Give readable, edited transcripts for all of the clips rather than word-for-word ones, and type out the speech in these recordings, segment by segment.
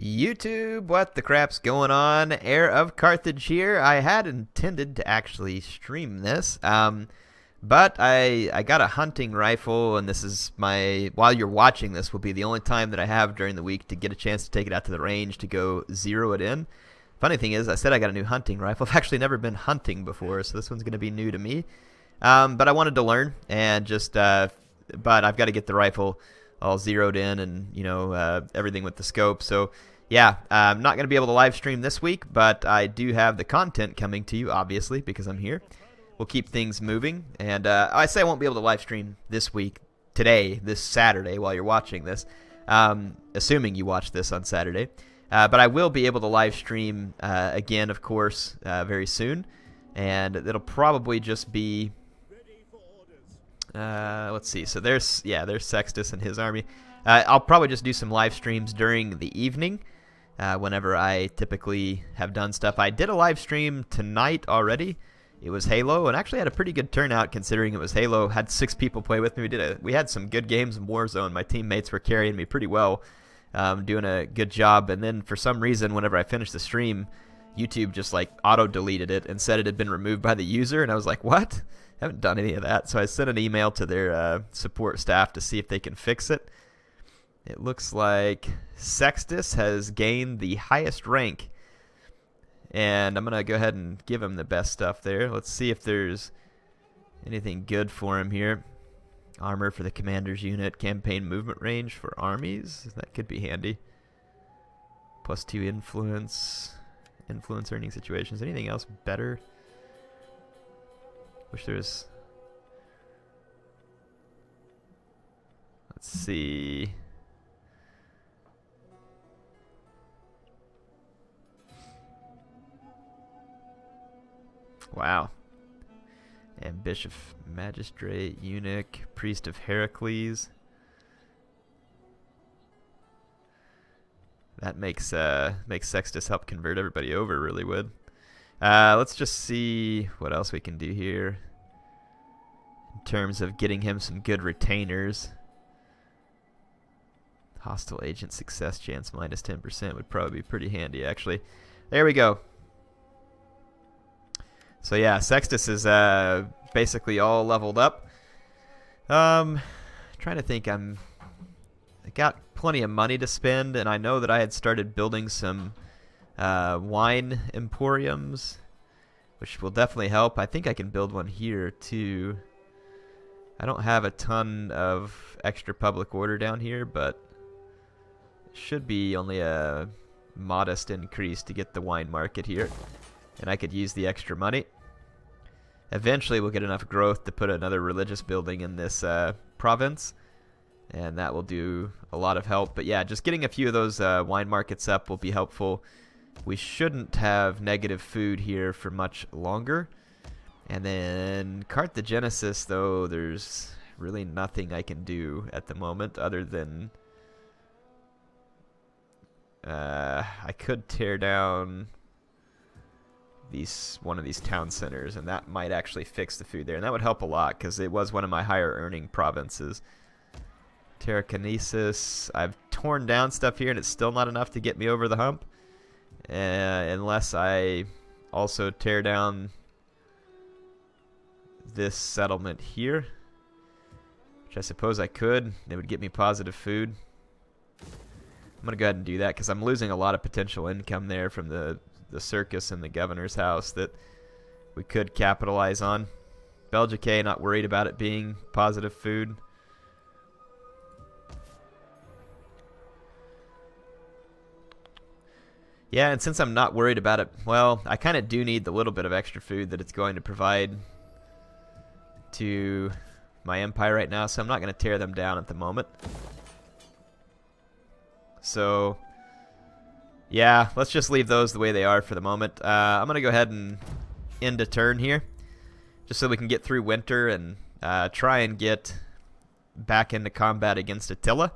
YouTube, what the crap's going on? Heir of Carthage here. I had intended to actually stream this, but I got a hunting rifle, and this is while you're watching this will be the only time that I have during the week to get a chance to take it out to the range to go zero it in. Funny thing is, I said I got a new hunting rifle. I've actually never been hunting before, so this one's going to be new to me. But I wanted to learn, and but I've got to get the rifle all zeroed in and, everything with the scope. So, yeah, I'm not going to be able to live stream this week, but I do have the content coming to you, obviously, because I'm here. We'll keep things moving. And I say I won't be able to live stream this week, today, this Saturday, while you're watching this, assuming you watch this on Saturday. But I will be able to live stream again, of course, very soon. And it'll probably just be... let's see. So there's Sextus and his army. I'll probably just do some live streams during the evening, whenever I typically have done stuff. I did a live stream tonight already. It was Halo, and actually had a pretty good turnout considering it was Halo. Had 6 people play with me. We had some good games in Warzone. My teammates were carrying me pretty well, doing a good job. And then for some reason, whenever I finished the stream, YouTube just like auto-deleted it and said it had been removed by the user, and I was like, what? I haven't done any of that. So I sent an email to their support staff to see if they can fix it. It looks like Sextus has gained the highest rank, and I'm going to go ahead and give him the best stuff there. Let's see if there's anything good for him here. Armor for the commander's unit, campaign movement range for armies. That could be handy. +2 influence earning situations. Anything else better? Wish there was... Let's see. Wow. And Bishop, Magistrate, Eunuch, Priest of Heracles. That makes Sextus help convert everybody over, really would. Let's just see what else we can do here in terms of getting him some good retainers. Hostile agent success chance minus 10% would probably be pretty handy, actually. There we go. So yeah, Sextus is basically all leveled up. Trying to think, I got plenty of money to spend, and I know that I had started building some wine emporiums, which will definitely help. I think I can build one here too. I don't have a ton of extra public order down here, but it should be only a modest increase to get the wine market here, and I could use the extra money. Eventually we'll get enough growth to put another religious building in this province, and that will do a lot of help. But yeah, just getting a few of those wine markets up will be helpful. We shouldn't have negative food here for much longer. And then Carthagenesis, though, there's really nothing I can do at the moment other than I could tear down one of these town centers, and that might actually fix the food there, and that would help a lot because it was one of my higher earning provinces. Telekinesis, I've torn down stuff here, and it's still not enough to get me over the hump. Unless I also tear down this settlement here, which I suppose I could. It would get me positive food. I'm going to go ahead and do that because I'm losing a lot of potential income there from the circus and the governor's house that we could capitalize on. Belgique, not worried about it being positive food. Yeah, and since I'm not worried about it, well, I kind of do need the little bit of extra food that it's going to provide to my empire right now, so I'm not going to tear them down at the moment. So, yeah, let's just leave those the way they are for the moment. I'm going to go ahead and end a turn here, just so we can get through winter and try and get back into combat against Attila.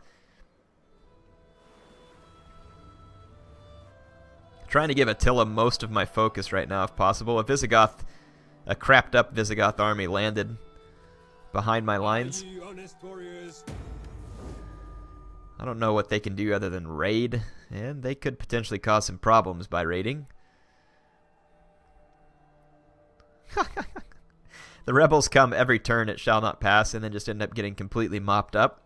Trying to give Attila most of my focus right now if possible. A crapped up Visigoth army landed behind my lines, I don't know what they can do other than raid, and they could potentially cause some problems by raiding. The rebels come every turn, it shall not pass, and then just end up getting completely mopped up.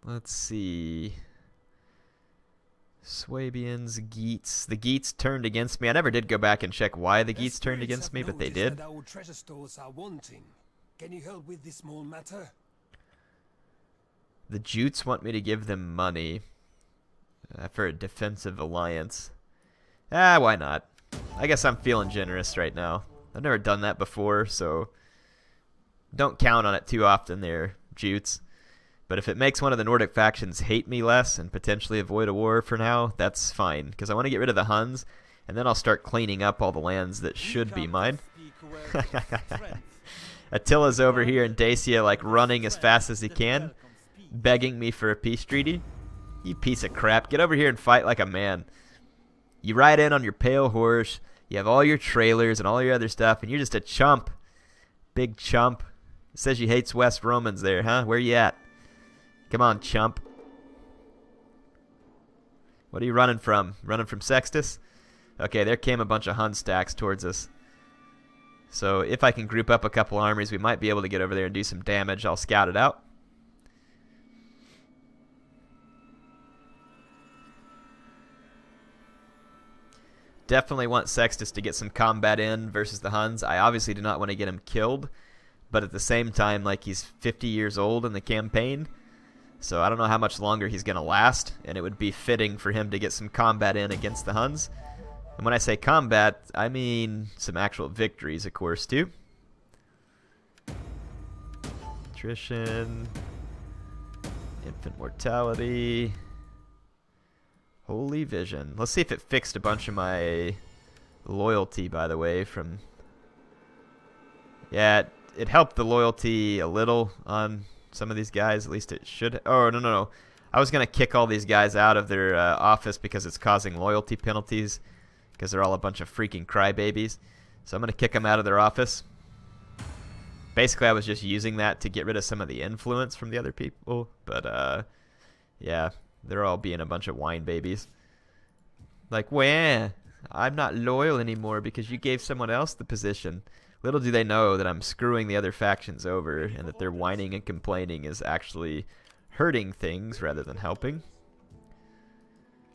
Let's see. Swabians, Geats. The Geats turned against me. I never did go back and check why the Geats turned against me, but they did. Can you help with this small matter? The Jutes want me to give them money for a defensive alliance. Why not? I guess I'm feeling generous right now. I've never done that before, so don't count on it too often there, Jutes. But if it makes one of the Nordic factions hate me less and potentially avoid a war for now, that's fine. Because I want to get rid of the Huns, and then I'll start cleaning up all the lands that should be mine. Attila's over here in Dacia, like running as fast as he can, begging me for a peace treaty. You piece of crap. Get over here and fight like a man. You ride in on your pale horse, you have all your trailers and all your other stuff, and you're just a chump. Big chump. It says you hates West Romans there, huh? Where you at? Come on, chump. What are you running from? Running from Sextus? Okay, there came a bunch of Hun stacks towards us. So if I can group up a couple armies, we might be able to get over there and do some damage. I'll scout it out. Definitely want Sextus to get some combat in versus the Huns. I obviously do not want to get him killed, but at the same time, like, he's 50 years old in the campaign, so I don't know how much longer he's going to last, and it would be fitting for him to get some combat in against the Huns. And when I say combat, I mean some actual victories, of course, too. Attrition. Infant mortality. Holy Vision. Let's see if it fixed a bunch of my loyalty, by the way, from... Yeah, it helped the loyalty a little on some of these guys. At least it should... Oh, no. I was going to kick all these guys out of their office because it's causing loyalty penalties, because they're all a bunch of freaking crybabies. So I'm going to kick them out of their office. Basically, I was just using that to get rid of some of the influence from the other people. But, yeah, they're all being a bunch of whine babies. Like, well, I'm not loyal anymore because you gave someone else the position. Little do they know that I'm screwing the other factions over and that their whining and complaining is actually hurting things rather than helping.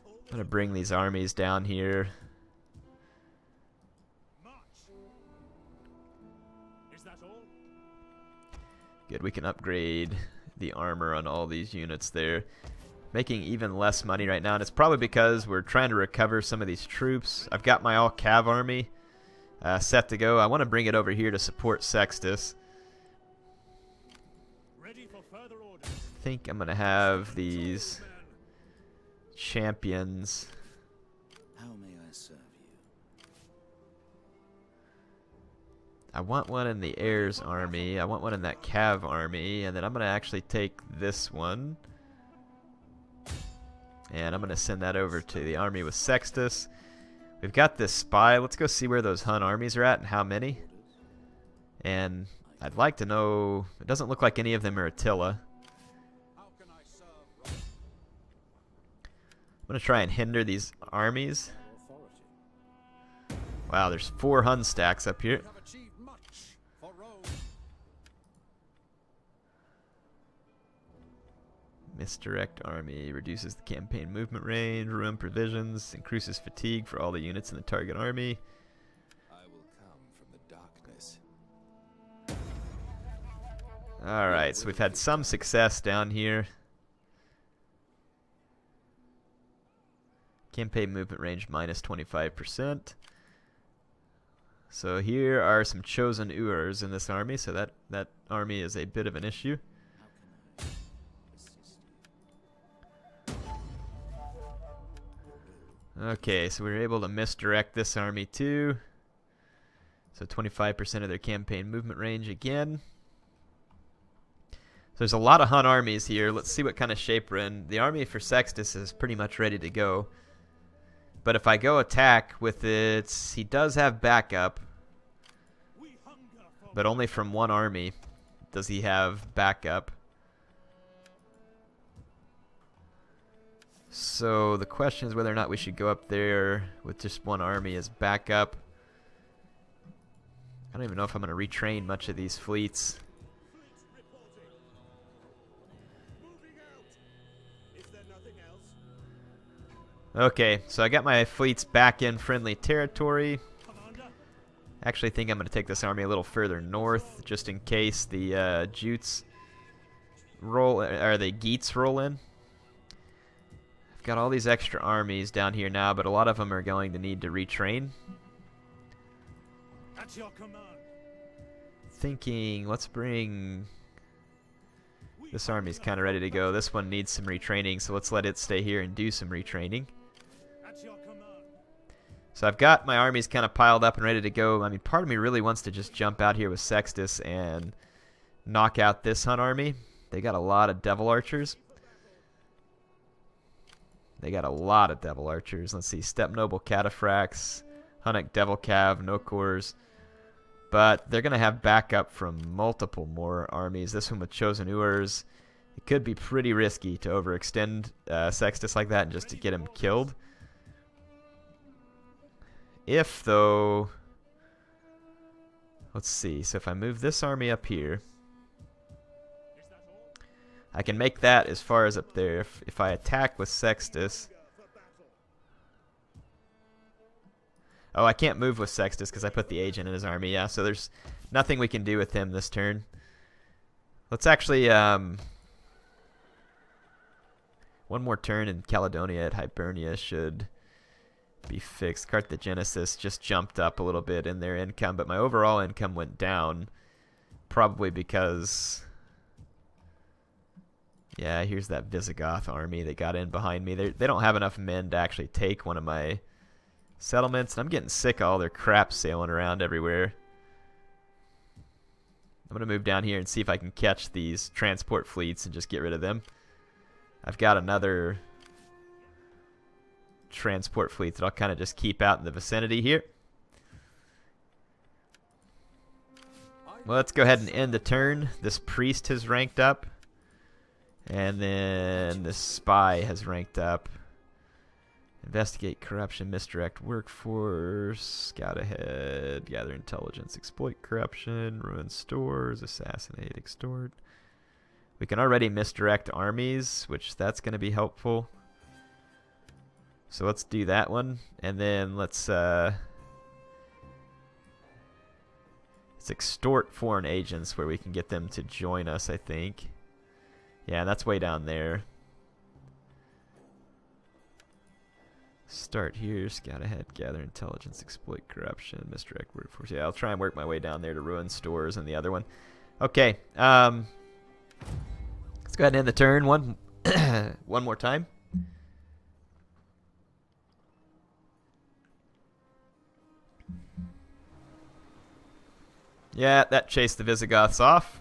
I'm going to bring these armies down here. Good, we can upgrade the armor on all these units there. Making even less money right now, and it's probably because we're trying to recover some of these troops. I've got my all-cav army set to go. I want to bring it over here to support Sextus. Ready for further orders. I think I'm going to have these champions. How may I serve you? I want one in the Heirs army. I want one in that Cav army. And then I'm going to actually take this one. And I'm going to send that over to the army with Sextus. We've got this spy. Let's go see where those Hun armies are at and how many. And I'd like to know... It doesn't look like any of them are Attila. I'm going to try and hinder these armies. Wow, there's 4 Hun stacks up here. Misdirect army reduces the campaign movement range, ruin provisions, increases fatigue for all the units in the target army. I will come from the darkness. Alright, so we've had some success down here. Campaign movement range minus 25%. So here are some chosen Urs in this army, so that army is a bit of an issue. Okay, so we were able to misdirect this army too. So 25% of their campaign movement range again. So there's a lot of Hun armies here. Let's see what kind of shape we're in. The army for Sextus is pretty much ready to go. But if I go attack with it, he does have backup. but only from one army does he have backup. So the question is whether or not we should go up there with just one army as backup. I don't even know if I'm going to retrain much of these fleets. Okay, so I got my fleets back in friendly territory. Actually think I'm going to take this army a little further north, just in case the Jutes roll, or the Geats roll in. I've got all these extra armies down here now, but a lot of them are going to need to retrain. At your command. Thinking, let's bring... This army's kind of ready to go. This one needs some retraining, so let's let it stay here and do some retraining. At your command. So I've got my armies kind of piled up and ready to go. I mean, part of me really wants to just jump out here with Sextus and knock out this Hun army. They got a lot of Devil Archers. Let's see, Steppe Noble Cataphracts, Hunnic Devil Cav, no cores. But they're going to have backup from multiple more armies. This one with Chosen Urs. It could be pretty risky to overextend Sextus like that and just to get him killed. If, though... Let's see. So if I move this army up here, I can make that as far as up there. If I attack with Sextus... Oh, I can't move with Sextus because I put the agent in his army, yeah. So there's nothing we can do with him this turn. Let's actually... one more turn in Caledonia at Hibernia should be fixed. Carthagenesis just jumped up a little bit in their income, but my overall income went down. Probably because... Yeah, here's that Visigoth army that got in behind me. They don't have enough men to actually take one of my settlements, and I'm getting sick of all their crap sailing around everywhere. I'm going to move down here and see if I can catch these transport fleets and just get rid of them. I've got another transport fleet that I'll kind of just keep out in the vicinity here. Well, let's go ahead and end the turn. This priest has ranked up. And then this spy has ranked up. Investigate corruption, misdirect workforce, scout ahead, gather intelligence, exploit corruption, ruin stores, assassinate, extort. We can already misdirect armies, which that's going to be helpful. So let's do that one, and then let's extort foreign agents where we can get them to join us, I think. Yeah, that's way down there. Start here, scout ahead, gather intelligence, exploit corruption, misdirect workforce. Yeah, I'll try and work my way down there to ruin stores and the other one. Okay, let's go ahead and end the turn one more time. Yeah, that chased the Visigoths off.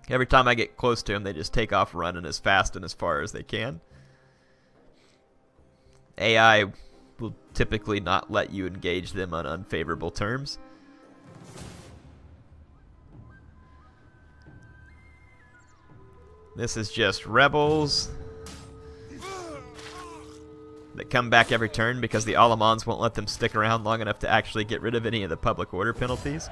Every time I get close to them, they just take off running as fast and as far as they can. AI will typically not let you engage them on unfavorable terms. This is just rebels that come back every turn because the Alamans won't let them stick around long enough to actually get rid of any of the public order penalties.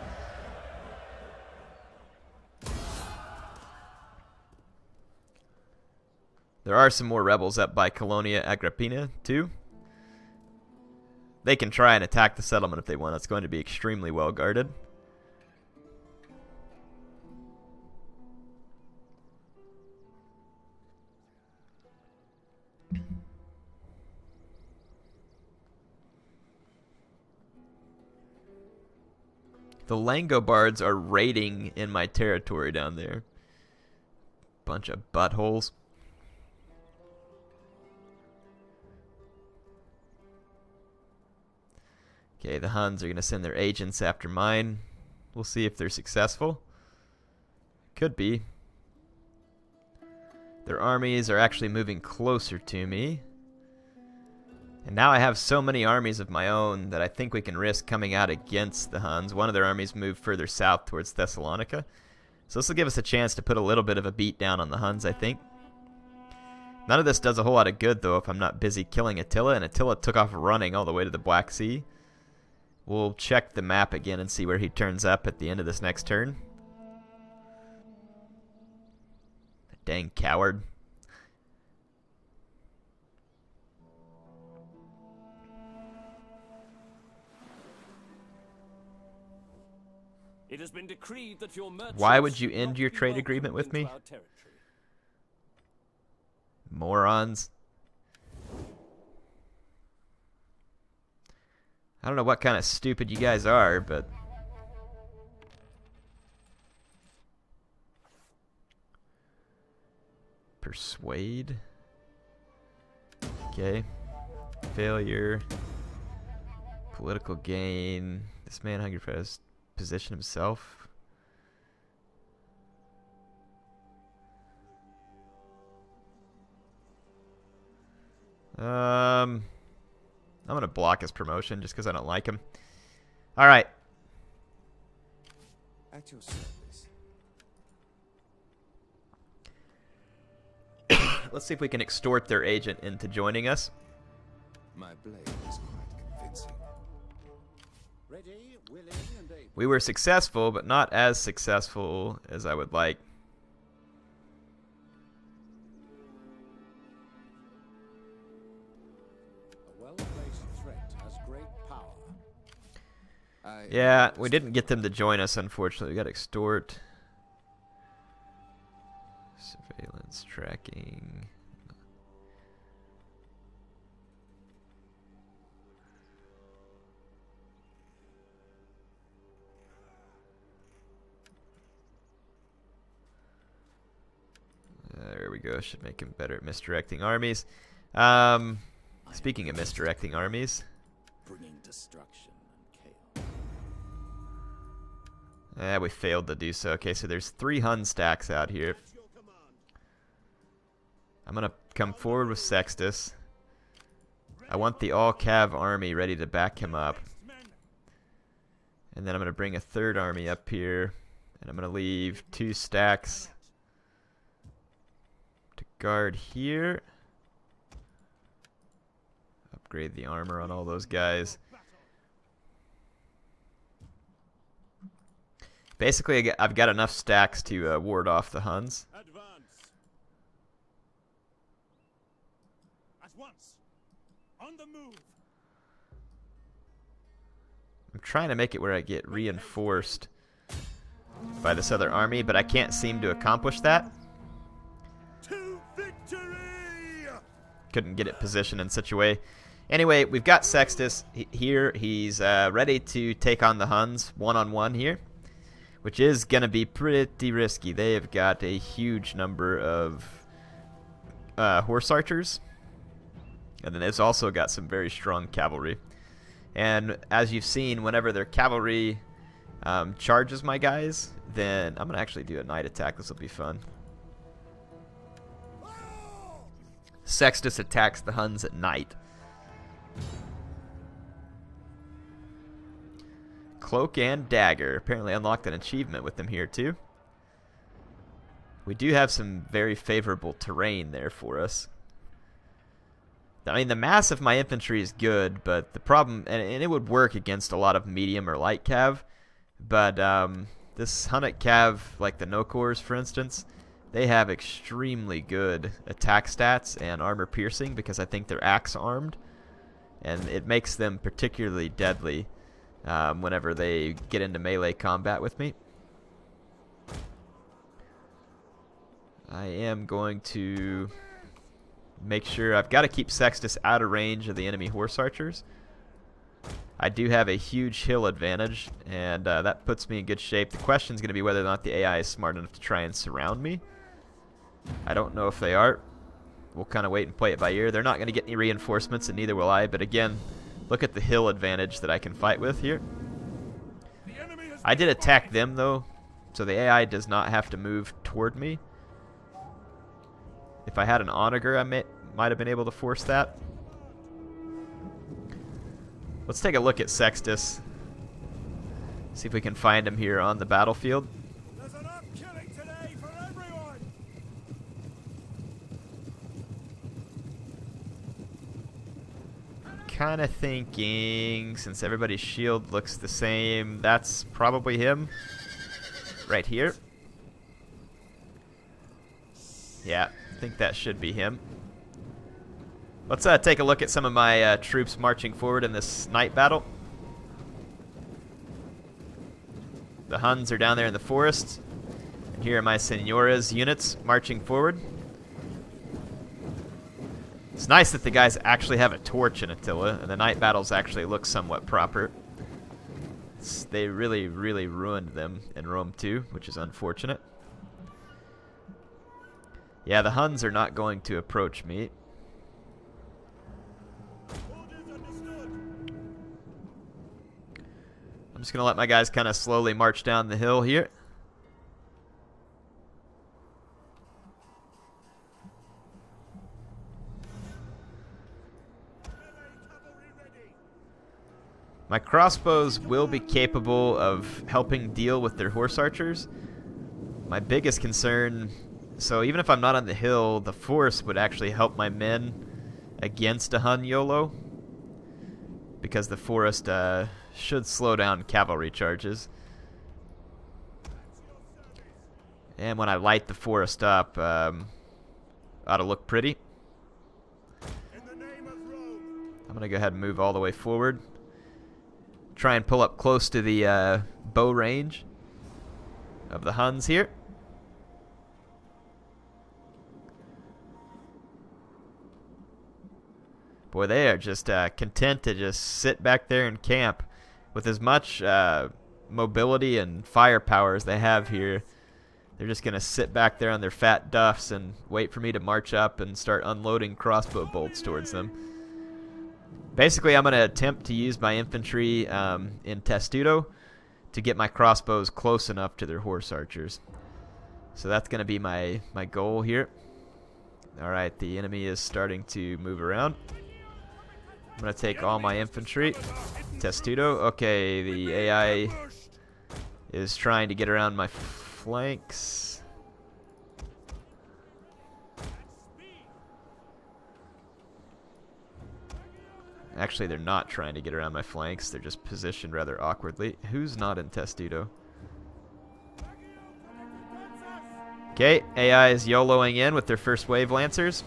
There are some more rebels up by Colonia Agrippina, too. They can try and attack the settlement if they want. It's going to be extremely well guarded. The Langobards are raiding in my territory down there. Bunch of buttholes. Okay, the Huns are going to send their agents after mine. We'll see if they're successful. Could be. Their armies are actually moving closer to me. And now I have so many armies of my own that I think we can risk coming out against the Huns. One of their armies moved further south towards Thessalonica. So this will give us a chance to put a little bit of a beat down on the Huns, I think. None of this does a whole lot of good, though, if I'm not busy killing Attila, and Attila took off running all the way to the Black Sea. We'll check the map again and see where he turns up at the end of this next turn. Dang coward. It has been decreed that your merchants Why would you should end not your be trade welcomed agreement with into me? our territory. Morons. I don't know what kind of stupid you guys are, but... Persuade. Okay. Failure. Political gain. This man hungry for his position himself. I'm gonna block his promotion just because I don't like him. All right. At your service. Let's see if we can extort their agent into joining us. My blade is quite convincing. Ready, willing, and able. We were successful, but not as successful as I would like. A well-placed threat has great power. Yeah, we didn't get them to join us, unfortunately. We got extort. Surveillance, tracking. There we go. Should make him better at misdirecting armies. Speaking of misdirecting armies. Bringing destruction and chaos. Yeah, we failed to do so. Okay, so there's 3 Hun stacks out here. I'm going to come forward with Sextus. I want the all-cav army ready to back him up. And then I'm going to bring a 3rd army up here. And I'm going to leave 2 stacks to guard here. Upgrade the armor on all those guys. Basically, I've got enough stacks to ward off the Huns. Advance. At once. On the move. I'm trying to make it where I get reinforced by this other army, but I can't seem to accomplish that. To victory! Couldn't get it positioned in such a way. Anyway, we've got Sextus here. He's ready to take on the Huns one-on-one here, which is going to be pretty risky. They have got a huge number of horse archers, and then it's also got some very strong cavalry. And as you've seen, whenever their cavalry charges my guys, then I'm going to actually do a night attack. This will be fun. Sextus attacks the Huns at night. Cloak and Dagger. Apparently unlocked an achievement with them here too. We do have some very favorable terrain there for us. I mean, the mass of my infantry is good, but the problem, and it would work against a lot of medium or light cav, but this Hunnic cav, like the no-cores for instance, they have extremely good attack stats and armor piercing because I think they're axe armed, and it makes them particularly deadly whenever they get into melee combat with me. I am going to make sure I've got to keep Sextus out of range of the enemy horse archers. I do have a huge hill advantage, and that puts me in good shape. The question is going to be whether or not the AI is smart enough to try and surround me. I don't know if they are. We'll kind of wait and play it by ear. They're not going to get any reinforcements, and neither will I. But again, look at the hill advantage that I can fight with here. I did attack them, though, so the AI does not have to move toward me. If I had an onager, I might have been able to force that. Let's take a look at Sextus. See if we can find him here on the battlefield. There's enough killing today for everyone. Kind of thinking, since everybody's shield looks the same, that's probably him. Right here. Yeah, I think that should be him. Let's take a look at some of my troops marching forward in this night battle. The Huns are down there in the forest. And here are my Senora's units marching forward. It's nice that the guys actually have a torch in Attila, and the night battles actually look somewhat proper. They really, really ruined them in Rome too, which is unfortunate. Yeah, the Huns are not going to approach me. I'm just going to let my guys kind of slowly march down the hill here. My crossbows will be capable of helping deal with their horse archers. My biggest concern, so even if I'm not on the hill, the forest would actually help my men against a Hun YOLO, because the forest should slow down cavalry charges. And when I light the forest up, ought to look pretty. I'm going to go ahead and move all the way forward. Try and pull up close to the bow range of the Huns here. Boy, they are just content to just sit back there and camp. With as much mobility and firepower as they have here, they're just going to sit back there on their fat duffs and wait for me to march up and start unloading crossbow bolts towards them. Basically, I'm going to attempt to use my infantry in Testudo to get my crossbows close enough to their horse archers. So that's going to be my goal here. Alright, the enemy is starting to move around. I'm going to take all my infantry. Testudo. Okay, the AI is trying to get around my flanks. Actually, they're not trying to get around my flanks. They're just positioned rather awkwardly. Who's not in Testudo? Okay, AI is YOLOing in with their first wave lancers.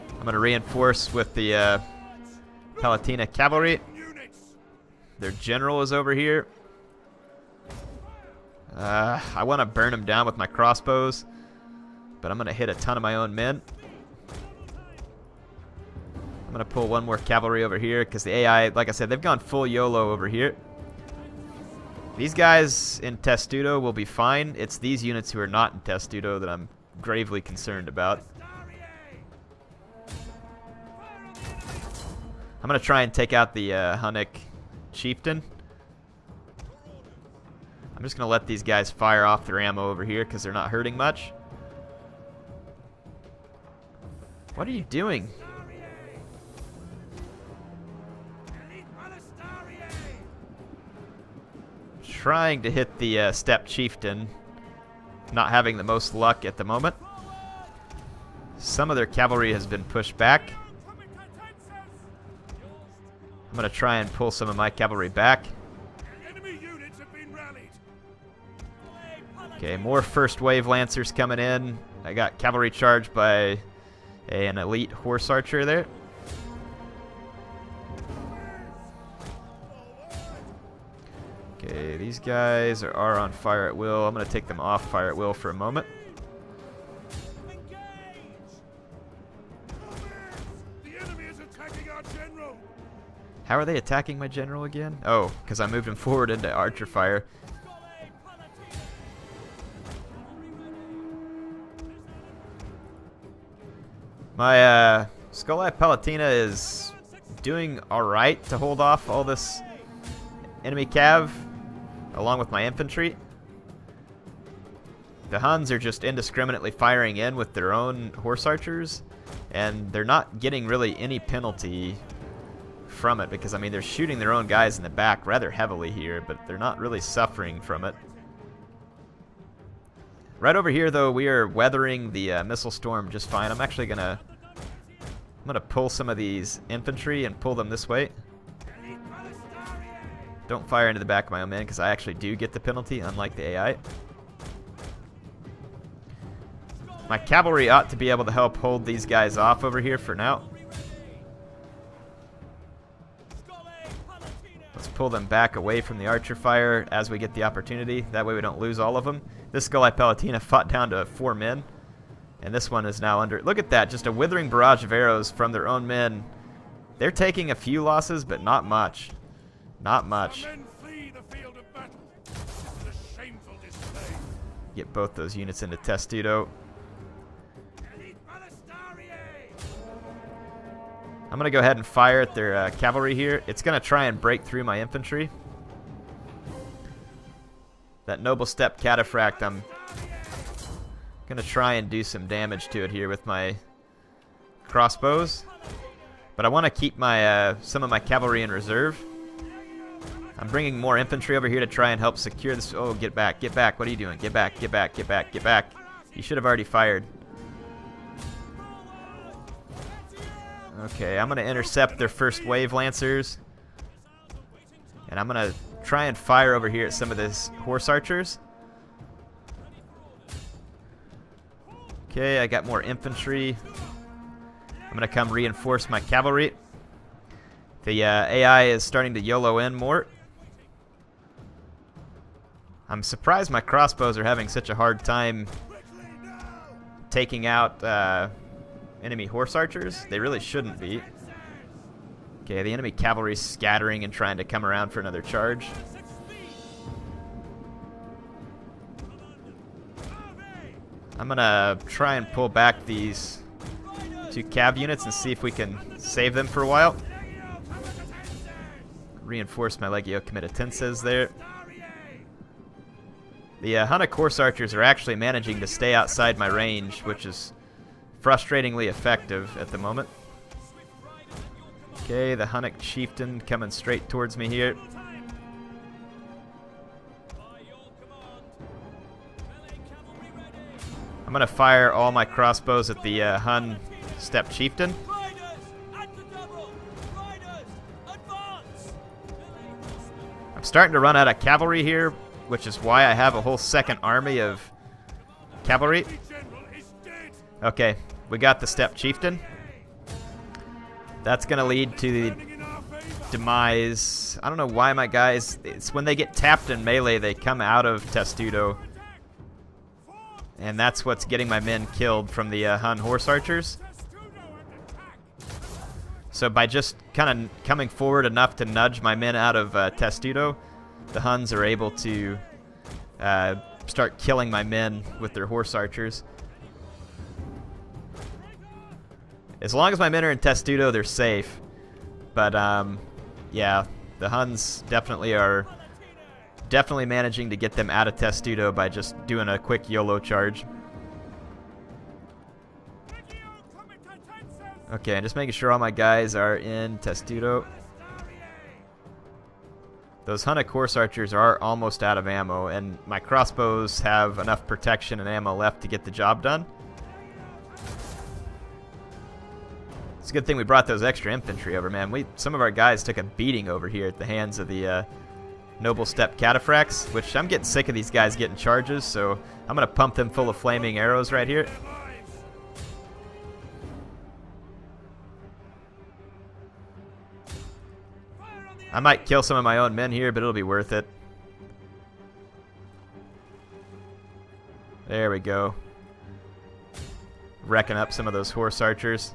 I'm going to reinforce with the Palatina cavalry. Their general is over here. I want to burn him down with my crossbows, but I'm going to hit a ton of my own men. I'm going to pull one more cavalry over here because the AI, like I said, they've gone full YOLO over here. These guys in Testudo will be fine. It's these units who are not in Testudo that I'm gravely concerned about. I'm going to try and take out the Hunnic chieftain. I'm just going to let these guys fire off their ammo over here because they're not hurting much. What are you doing? Trying to hit the steppe chieftain. Not having the most luck at the moment. Some of their cavalry has been pushed back. I'm going to try and pull some of my cavalry back. Okay, more first wave lancers coming in. I got cavalry charged by an elite horse archer there. Okay, these guys are on fire at will. I'm going to take them off fire at will for a moment. How are they attacking my general again? Oh, because I moved him forward into archer fire. My Scoli Palatina is doing alright to hold off all this enemy cav, along with my infantry. The Huns are just indiscriminately firing in with their own horse archers. and they're not getting really any penalty from it because, I mean, they're shooting their own guys in the back rather heavily here, but they're not really suffering from it. Right over here, though, we are weathering the missile storm just fine. I'm actually gonna pull some of these infantry and pull them this way. Don't fire into the back of my own men because I actually do get the penalty, unlike the AI. My cavalry ought to be able to help hold these guys off over here for now. Let's pull them back away from the archer fire as we get the opportunity. That way we don't lose all of them. This Scullae Palatina fought down to 4 men. And this one is now under... Look at that, just a withering barrage of arrows from their own men. They're taking a few losses, but not much. Not much. Get both those units into Testudo. I'm going to go ahead and fire at their cavalry here. It's going to try and break through my infantry. That Noble Steppe Cataphract, I'm going to try and do some damage to it here with my crossbows. But I want to keep my some of my cavalry in reserve. I'm bringing more infantry over here to try and help secure this. Oh, get back, get back. What are you doing? Get back, get back, get back, get back. You should have already fired. Okay, I'm going to intercept their first wave lancers. And I'm going to try and fire over here at some of this horse archers. Okay, I got more infantry. I'm going to come reinforce my cavalry. The AI is starting to YOLO in more. I'm surprised my crossbows are having such a hard time taking out enemy horse archers. They really shouldn't be. Okay, the enemy cavalry is scattering and trying to come around for another charge. I'm gonna try and pull back these 2 cav units and see if we can save them for a while. Reinforce my Legio Comitatenses there. The Hunnic horse archers are actually managing to stay outside my range, which is frustratingly effective at the moment. Okay, the Hunnic chieftain coming straight towards me here. I'm going to fire all my crossbows at the Hun steppe chieftain. I'm starting to run out of cavalry here, which is why I have a whole second army of cavalry. Okay, we got the steppe chieftain. That's going to lead to the demise. I don't know why my guys... It's when they get tapped in melee, they come out of Testudo. And that's what's getting my men killed from the Hun horse archers. So by just kind of coming forward enough to nudge my men out of Testudo, the Huns are able to start killing my men with their horse archers. As long as my men are in Testudo, they're safe. But, yeah, the Huns definitely are managing to get them out of Testudo by just doing a quick YOLO charge. Okay, I'm just making sure all my guys are in Testudo. Those Hunnic horse archers are almost out of ammo, and my crossbows have enough protection and ammo left to get the job done. It's a good thing we brought those extra infantry over, man. Some of our guys took a beating over here at the hands of the Noble Steppe Cataphracts, which I'm getting sick of these guys getting charges, so I'm going to pump them full of flaming arrows right here. I might kill some of my own men here, but it'll be worth it. There we go. Wrecking up some of those horse archers.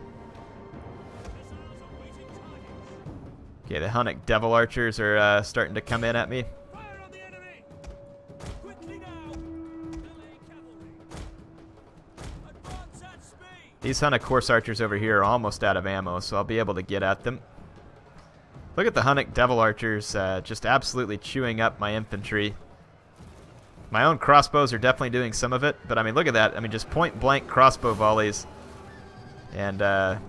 Okay, the Hunnic Devil Archers are starting to come in at me. These Hunnic Horse Archers over here are almost out of ammo, so I'll be able to get at them. Look at the Hunnic Devil Archers just absolutely chewing up my infantry. My own crossbows are definitely doing some of it, but I mean, look at that. I mean, just point-blank crossbow volleys. And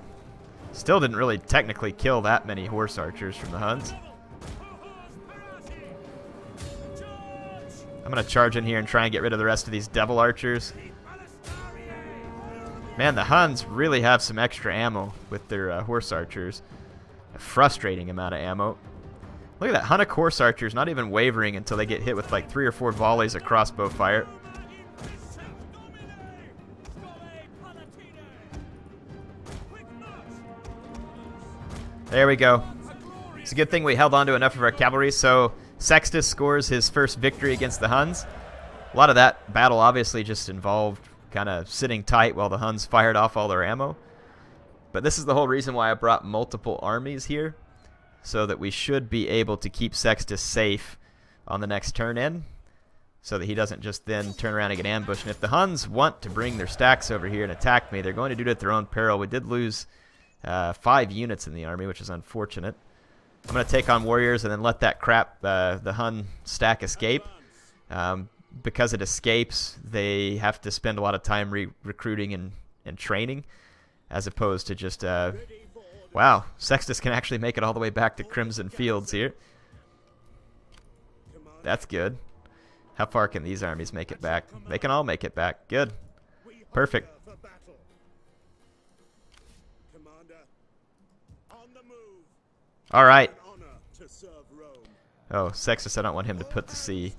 still didn't really technically kill that many horse archers from the Huns. I'm going to charge in here and try and get rid of the rest of these devil archers. Man, the Huns really have some extra ammo with their horse archers. A frustrating amount of ammo. Look at that, Hunnic horse archers not even wavering until they get hit with like 3 or 4 volleys of crossbow fire. There we go. It's a good thing we held on to enough of our cavalry. So Sextus scores his first victory against the Huns. A lot of that battle obviously just involved kind of sitting tight while the Huns fired off all their ammo. But this is the whole reason why I brought multiple armies here, so that we should be able to keep Sextus safe on the next turn in, so that he doesn't just then turn around and get ambushed. And if the Huns want to bring their stacks over here and attack me, they're going to do it at their own peril. We did lose 5 units in the army, which is unfortunate. I'm going to take on warriors and then let that crap, the Hun stack escape. Because it escapes, they have to spend a lot of time recruiting and training, as opposed to just, wow, Sextus can actually make it all the way back to Crimson Fields here. That's good. How far can these armies make it back? They can all make it back. Good. Perfect. All right. Oh, Sextus, I don't want him to put to sea.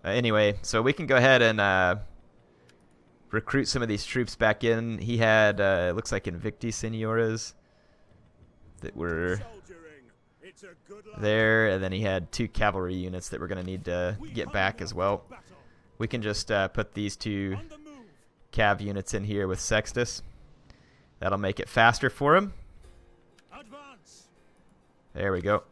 Anyway, so we can go ahead and recruit some of these troops back in. He had, it looks like Invicti Senioras that were there, and then he had 2 cavalry units that we're going to need to get back as well. We can just put these 2 cav units in here with Sextus. That'll make it faster for him. There we go.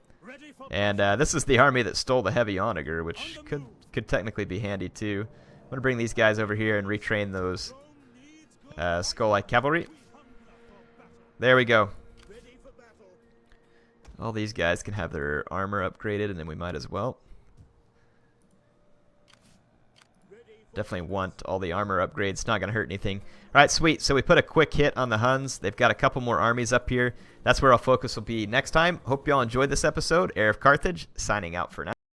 And this is the army that stole the heavy onager, which could technically be handy too. I'm going to bring these guys over here and retrain those Skull-like cavalry. There we go. All these guys can have their armor upgraded, and then we might as well. Definitely want all the armor upgrades. It's not going to hurt anything. All right, sweet. So we put a quick hit on the Huns. They've got a couple more armies up here. That's where our focus will be next time. Hope you all enjoyed this episode. HeirofCarthage, signing out for now.